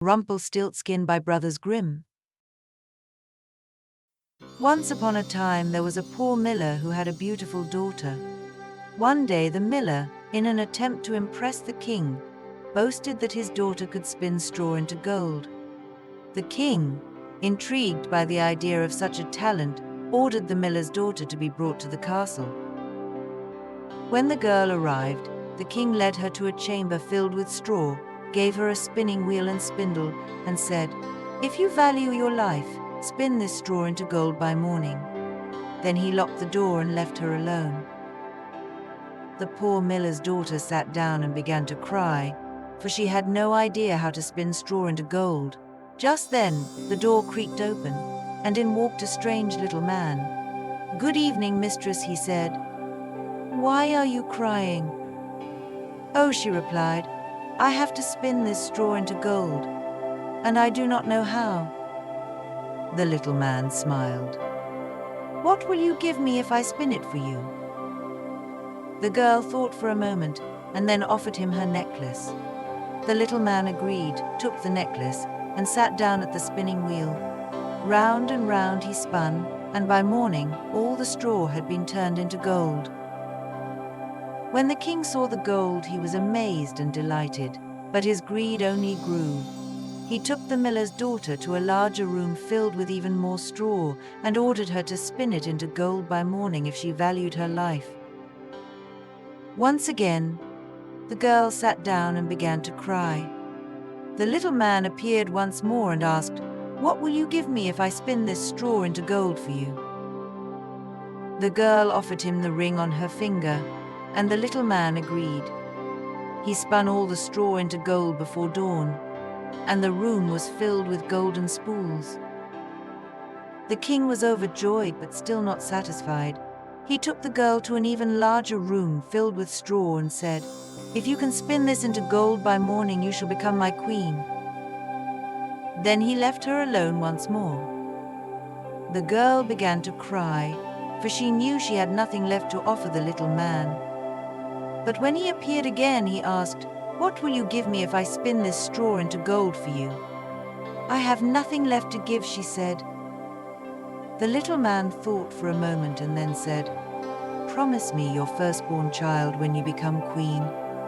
Rumpelstiltskin by Brothers Grimm. Once upon a time there was a poor miller who had a beautiful daughter. One day the miller, in an attempt to impress the king, boasted that his daughter could spin straw into gold. The king, intrigued by the idea of such a talent, ordered the miller's daughter to be brought to the castle. When the girl arrived, the king led her to a chamber filled with straw, gave her a spinning wheel and spindle, and said, "If you value your life, spin this straw into gold by morning." Then he locked the door and left her alone. The poor miller's daughter sat down and began to cry, for she had no idea how to spin straw into gold. Just then, the door creaked open, and in walked a strange little man. "Good evening, mistress," he said. "Why are you crying?" "Oh," she replied, "I have to spin this straw into gold, and I do not know how." The little man smiled. "What will you give me if I spin it for you?" The girl thought for a moment, and then offered him her necklace. The little man agreed, took the necklace, and sat down at the spinning wheel. Round and round he spun, and by morning all the straw had been turned into gold. When the king saw the gold, he was amazed and delighted, but his greed only grew. He took the miller's daughter to a larger room filled with even more straw, and ordered her to spin it into gold by morning if she valued her life. Once again, the girl sat down and began to cry. The little man appeared once more and asked, "What will you give me if I spin this straw into gold for you?" The girl offered him the ring on her finger, and the little man agreed. He spun all the straw into gold before dawn, and the room was filled with golden spools. The king was overjoyed but still not satisfied. He took the girl to an even larger room filled with straw and said, "If you can spin this into gold by morning, you shall become my queen." Then he left her alone once more. The girl began to cry, for she knew she had nothing left to offer the little man. But when he appeared again, he asked, "What will you give me if I spin this straw into gold for you?" "I have nothing left to give," she said. The little man thought for a moment and then said, "Promise me your firstborn child when you become queen,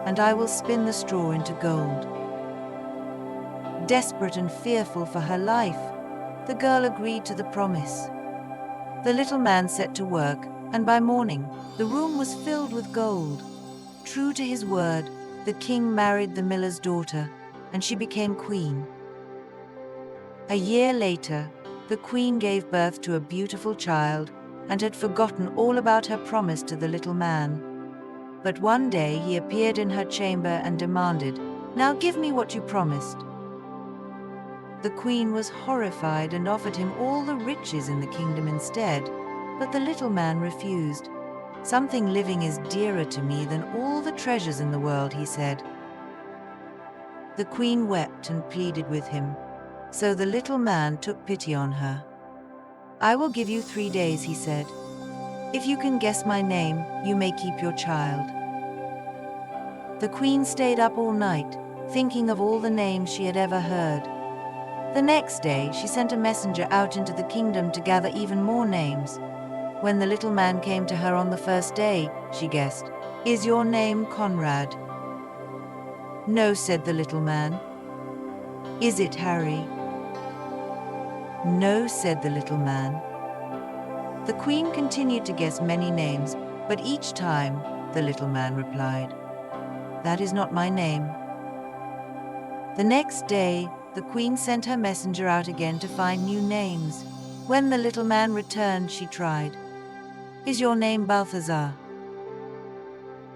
and I will spin the straw into gold." Desperate and fearful for her life, the girl agreed to the promise. The little man set to work, and by morning, the room was filled with gold. True to his word, the king married the miller's daughter, and she became queen. A year later, the queen gave birth to a beautiful child, and had forgotten all about her promise to the little man. But one day he appeared in her chamber and demanded, "Now give me what you promised." The queen was horrified and offered him all the riches in the kingdom instead, but the little man refused. "Something living is dearer to me than all the treasures in the world," he said. The queen wept and pleaded with him, so the little man took pity on her. "I will give you 3 days," he said. "If you can guess my name, you may keep your child." The queen stayed up all night, thinking of all the names she had ever heard. The next day, she sent a messenger out into the kingdom to gather even more names. When the little man came to her on the first day, she guessed, "Is your name Conrad?" "No," said the little man. "Is it Harry?" "No," said the little man. The queen continued to guess many names, but each time, the little man replied, "That is not my name." The next day, the queen sent her messenger out again to find new names. When the little man returned, she tried, "Is your name Balthazar?"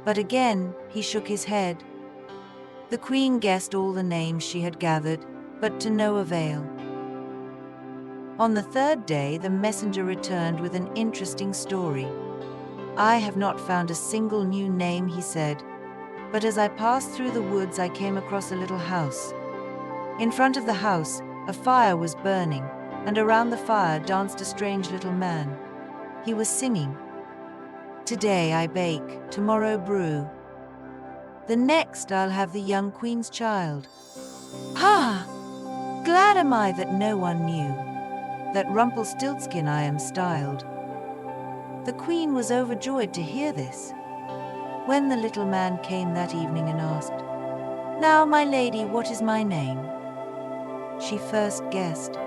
But again, he shook his head. The queen guessed all the names she had gathered, but to no avail. On the third day, the messenger returned with an interesting story. "I have not found a single new name," he said, "but as I passed through the woods, I came across a little house. In front of the house, a fire was burning, and around the fire danced a strange little man. He was singing, 'Today I bake, tomorrow brew. The next I'll have the young queen's child.'" "Ah!" Glad am I that no one knew, that Rumpelstiltskin I am styled. The queen was overjoyed to hear this. When the little man came that evening and asked, "Now, my lady, what is my name?" She first guessed,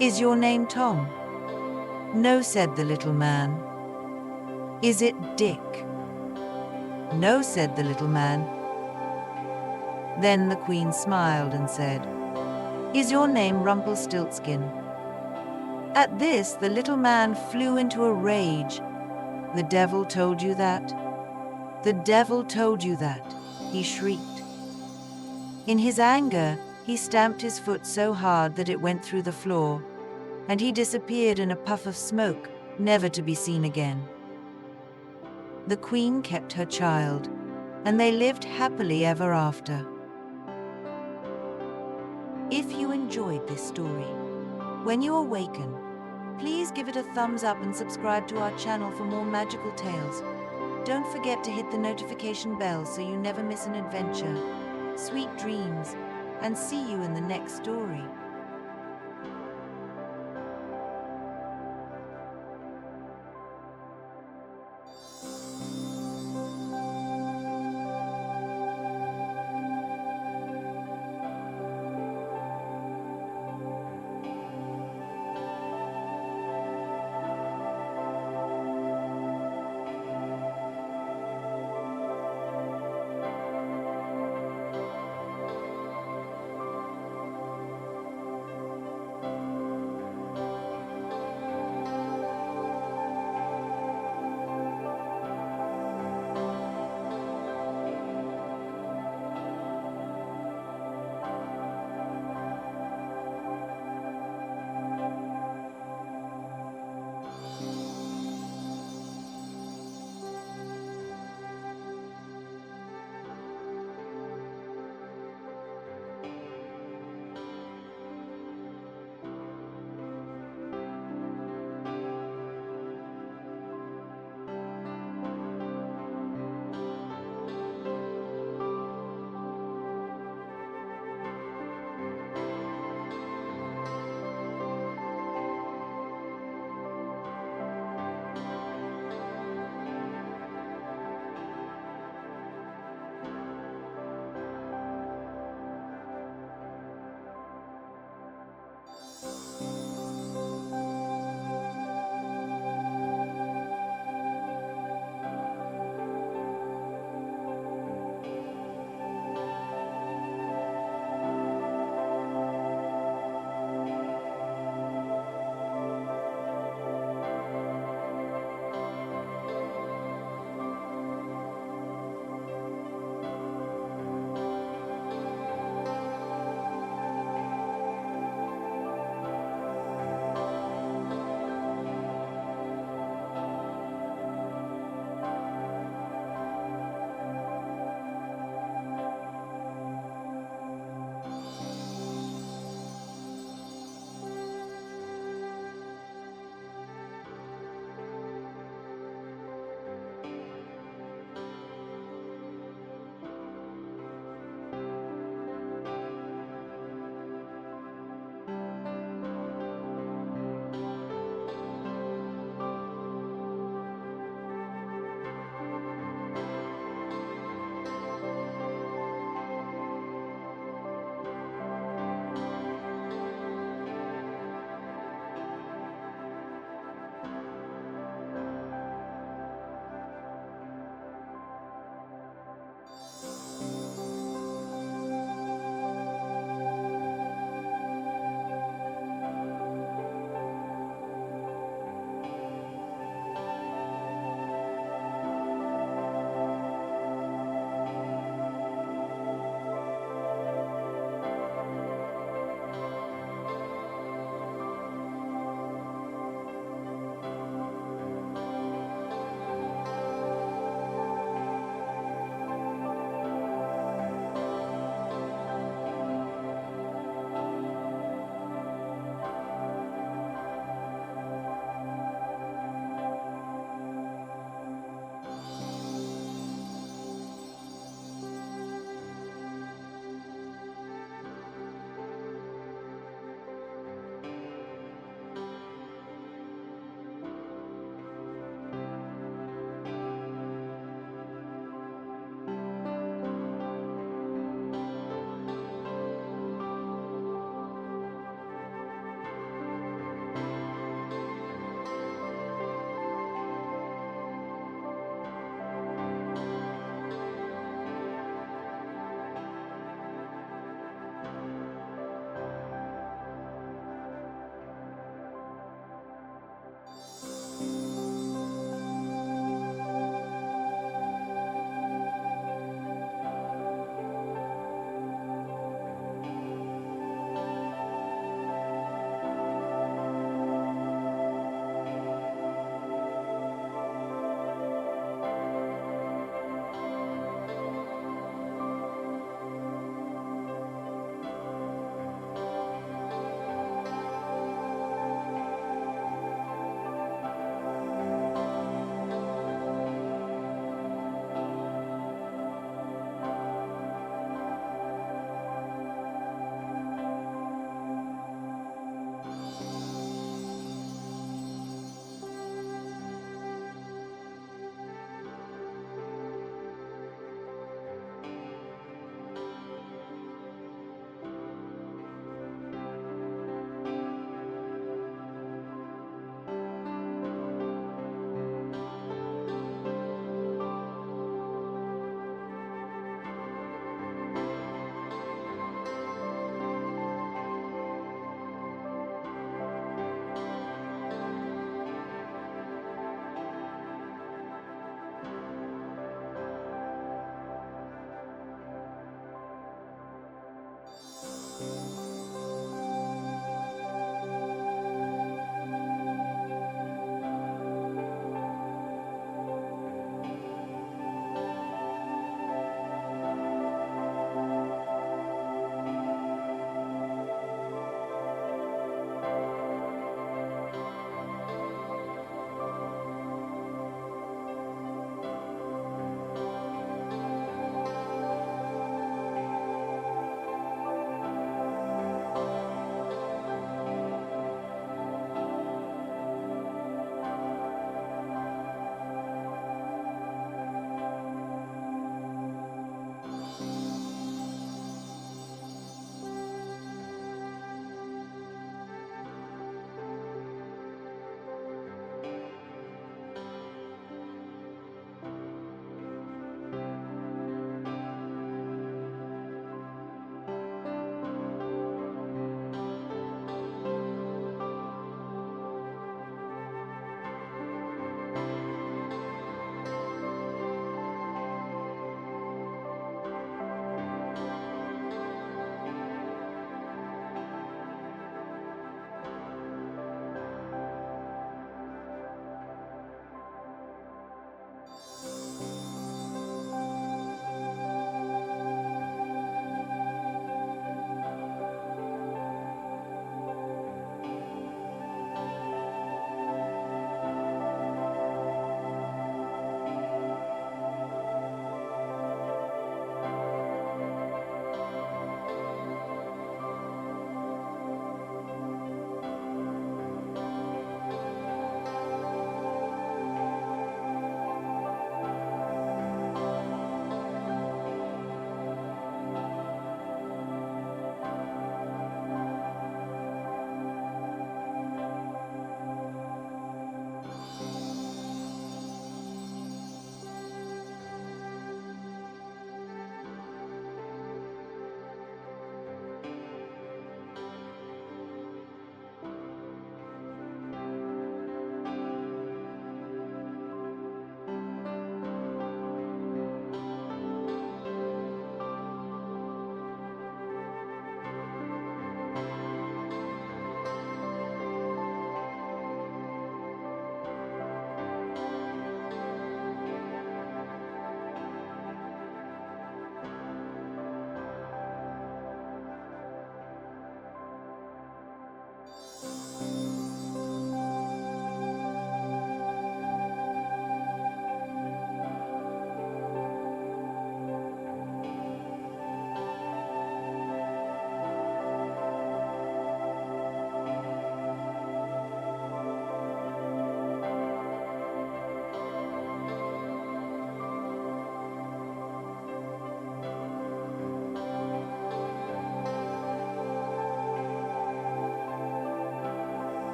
"Is your name Tom?" "No," said the little man. "Is it Dick?" "No," said the little man. Then the queen smiled and said, "Is your name Rumpelstiltskin?" At this, the little man flew into a rage. "The devil told you that? The devil told you that," he shrieked. In his anger, he stamped his foot so hard that it went through the floor, and he disappeared in a puff of smoke, never to be seen again. The queen kept her child, and they lived happily ever after. If you enjoyed this story, when you awaken, please give it a thumbs up and subscribe to our channel for more magical tales. Don't forget to hit the notification bell so you never miss an adventure. Sweet dreams, and see you in the next story.